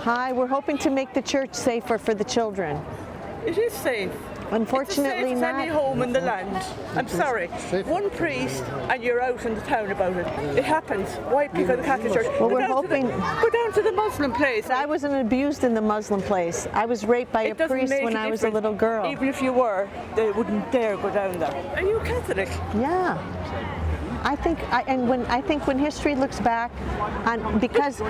Hi, we're hoping to make the church safer for the children. It is safe. Unfortunately, it's not. any home in the land. I'm sorry. One priest and you're out in the town about it. It happens. Why? Because the Catholic Church. Well, we're hoping. Go down to the Muslim place. I wasn't abused in the Muslim place. I was raped by a priest when I was a little girl. Even if you were, they wouldn't dare go down there. Are you Catholic? Yeah. I think when history looks back on because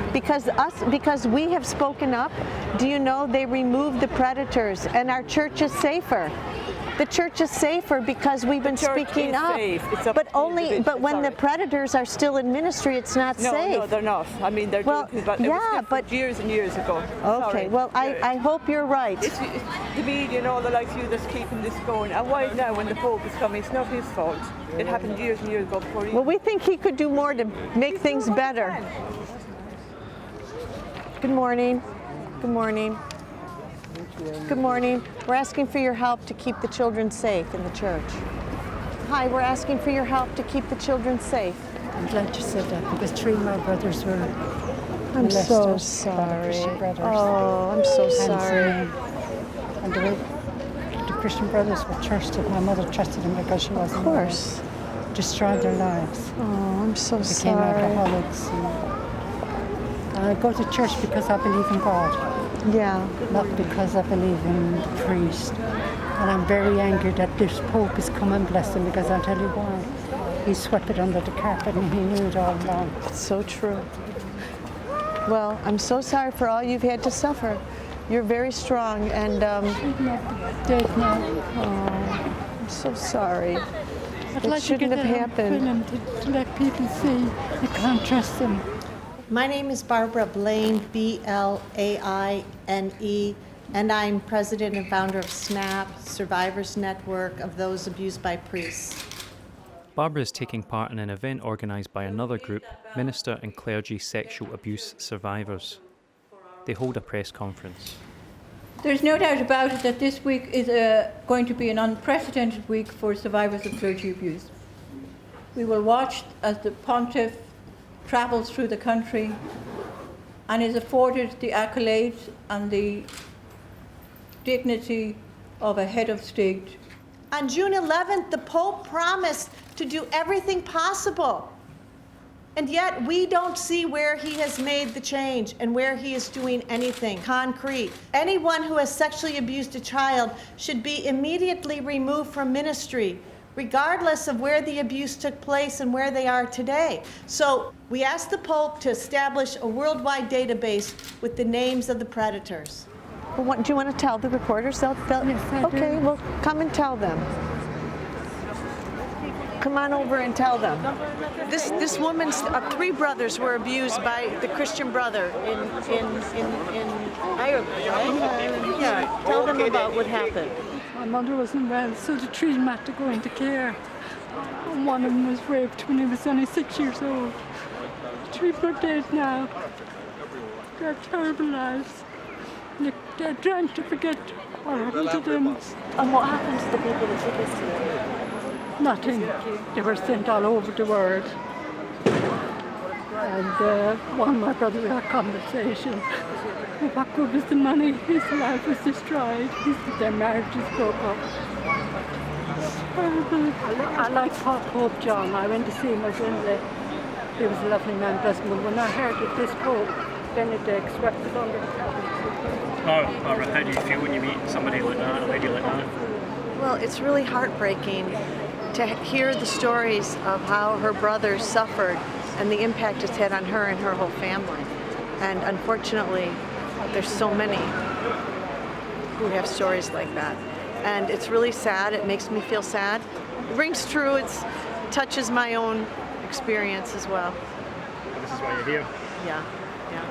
we have spoken up, do you know they removed the predators and our church is safer. The church is safer because we've been speaking up. But when the predators are still in ministry, it's not safe. No, they're not. I mean, they're doing things, but years and years ago. Okay, sorry. Well, I hope you're right. It's the media and all the likes of you that's keeping this going. And why now, when the Pope is coming, it's not his fault. It happened years and years ago before he... Well, we think he could do more to make things better. Good morning. Good morning. Good morning. We're asking for your help to keep the children safe in the church. Hi, we're asking for your help to keep the children safe. I'm glad you said that because 3 of my brothers were I'm so sorry. Oh, I'm so sorry. And the Christian brothers were trusted. My mother trusted them because she wasn't. Of course. Destroyed their lives. Oh, I'm so Became sorry. alcoholics. And I go to church because I believe in God. Yeah. Not because I believe in the priest. And I'm very angry that this Pope is come and bless him because I'll tell you why. He swept it under the carpet and he knew it all along. It's so true. Well, I'm so sorry for all you've had to suffer. You're very strong and Dead now. oh, I'm so sorry. I'd It like to shouldn't get have that on happened. film to let people see you can't trust them. My name is Barbara Blaine, B-L-A-I-N-E, and I'm president and founder of SNAP, Survivors Network of Those Abused by Priests. Barbara is taking part in an event organised by another group, Minister and Clergy Sexual Abuse Survivors. They hold a press conference. There's no doubt about it that this week is going to be an unprecedented week for survivors of clergy abuse. We will watch as the Pontiff travels through the country and is afforded the accolades and the dignity of a head of state. On June 11th, the Pope promised to do everything possible. And yet we don't see where he has made the change and where he is doing anything concrete. Anyone who has sexually abused a child should be immediately removed from ministry, regardless of where the abuse took place and where they are today. So we asked the Pope to establish a worldwide database with the names of the predators. Well, do you want to tell the reporters? Yes, I okay, do. well, come and tell them. Come on over and tell them. This woman's 3 brothers were abused by the Christian brother in Ireland, right? Yeah. Tell them about what happened. My mother wasn't well, so the 3 of them had to go into care. And one of them was raped when he was only 6 years old. The 3 are dead now. They have terrible lives. They're trying to forget what happened to them. And what happened to the people that did this to you? Nothing. They were sent all over the world. And one of my brothers had a conversation. What good was the money? His life was destroyed. Their marriages broke up. Horrible. I like Pope John. I went to see him. He was a lovely man, bless him. When I heard that this Pope, Benedict, swept it under the carpet. Oh, Barbara, how do you feel when you meet somebody like that, a lady like that? Well, it's really heartbreaking to hear the stories of how her brothers suffered and the impact it's had on her and her whole family. And unfortunately, there's so many who have stories like that. And it's really sad. It makes me feel sad. It rings true. It touches my own experience as well. This is why you're here. Yeah.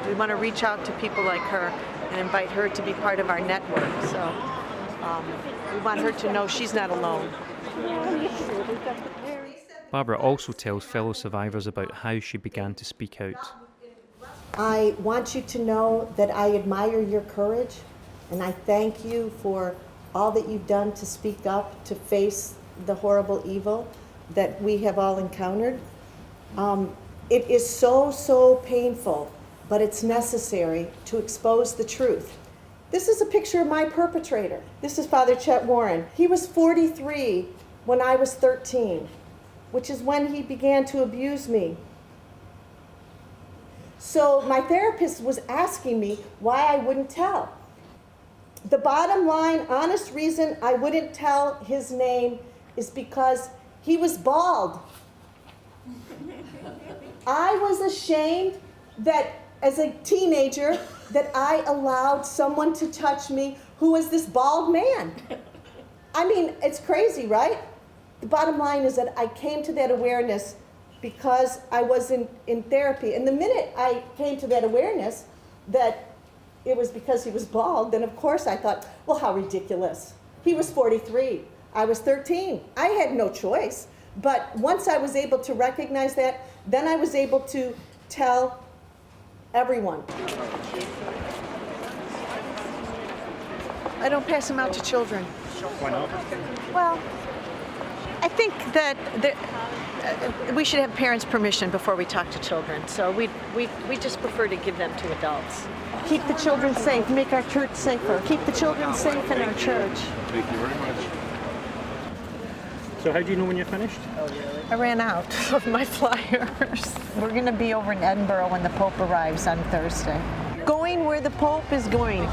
We want to reach out to people like her and invite her to be part of our network. So we want her to know she's not alone. Barbara also tells fellow survivors about how she began to speak out. I want you to know that I admire your courage, and I thank you for all that you've done to speak up, to face the horrible evil that we have all encountered. It is so painful but it's necessary to expose the truth. This is a picture of my perpetrator. This is Father Chet Warren. He was 43 when I was 13, which is when he began to abuse me. So my therapist was asking me why I wouldn't tell. The bottom line, honest reason I wouldn't tell his name is because he was bald. I was ashamed that as a teenager that I allowed someone to touch me who was this bald man. I mean, it's crazy, right? The bottom line is that I came to that awareness because I was in therapy. And the minute I came to that awareness that it was because he was bald, then of course I thought, well, how ridiculous. He was 43, I was 13. I had no choice. But once I was able to recognize that, then I was able to tell everyone. I don't pass them out to children. Why not? Well, I think that we should have parents' permission before we talk to children. So we just prefer to give them to adults. Keep the children safe, make our church safer. Keep the children safe in our church. Thank you very much. So how do you know when you're finished? I ran out of my flyers. We're going to be over in Edinburgh when the Pope arrives on Thursday. Going where the Pope is going.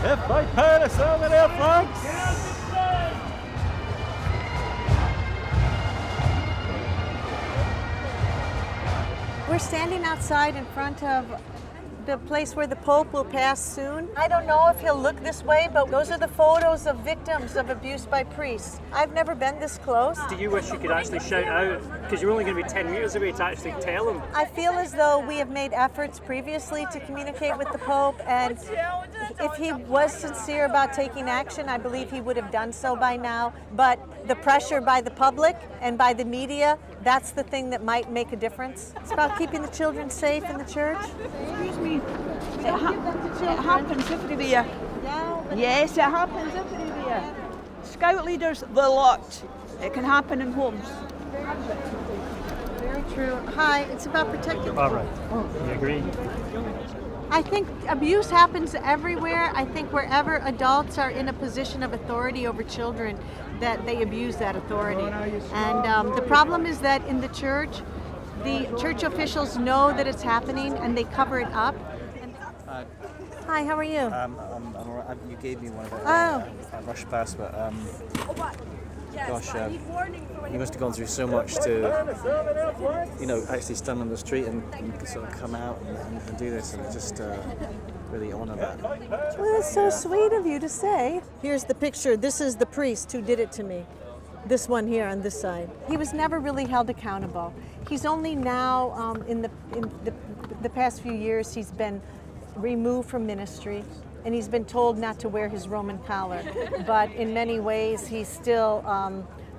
We're standing outside in front of the place where the Pope will pass soon. I don't know if he'll look this way, but those are the photos of victims of abuse by priests. I've never been this close. Do you wish you could actually shout out, because you're only going to be 10 meters away, to actually tell them? I feel as though we have made efforts previously to communicate with the Pope, and if he was sincere about taking action, I believe he would have done so by now. But the pressure by the public and by the media, that's the thing that might make a difference. It's about keeping the children safe in the church. Excuse me, it happens everywhere. Yes, it happens everywhere. Scout leaders, the lot. It can happen in homes. Very true. Hi, it's about protecting. Barbara, you agree? I think abuse happens everywhere. I think wherever adults are in a position of authority over children, that they abuse that authority. And the problem is that in the church officials know that it's happening and they cover it up. Hi, how are you? I'm all right. You gave me one of those. I rushed past, but gosh, you must have gone through so much to, actually stand on the street and sort of come out and do this, and just really honour that. Well, that's so sweet of you to say. Here's the picture. This is the priest who did it to me. This one here on this side. He was never really held accountable. He's only now, in the past few years, he's been removed from ministry, and he's been told not to wear his Roman collar. But in many ways, he's still,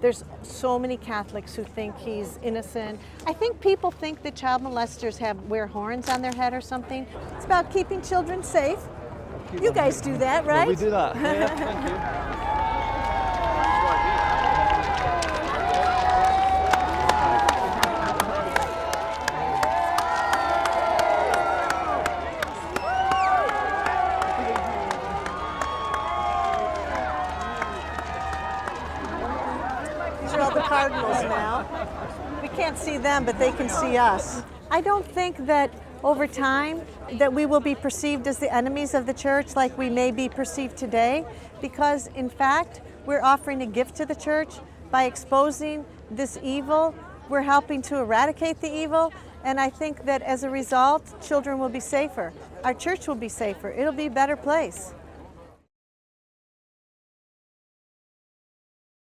there's so many Catholics who think he's innocent. I think people think that child molesters wear horns on their head or something. It's about keeping children safe. You guys do that, right? Well, we do that. Yeah, thank you. Cardinals now. We can't see them, but they can see us. I don't think that over time that we will be perceived as the enemies of the church like we may be perceived today, because in fact, we're offering a gift to the church by exposing this evil. We're helping to eradicate the evil, and I think that as a result, children will be safer. Our church will be safer. It'll be a better place.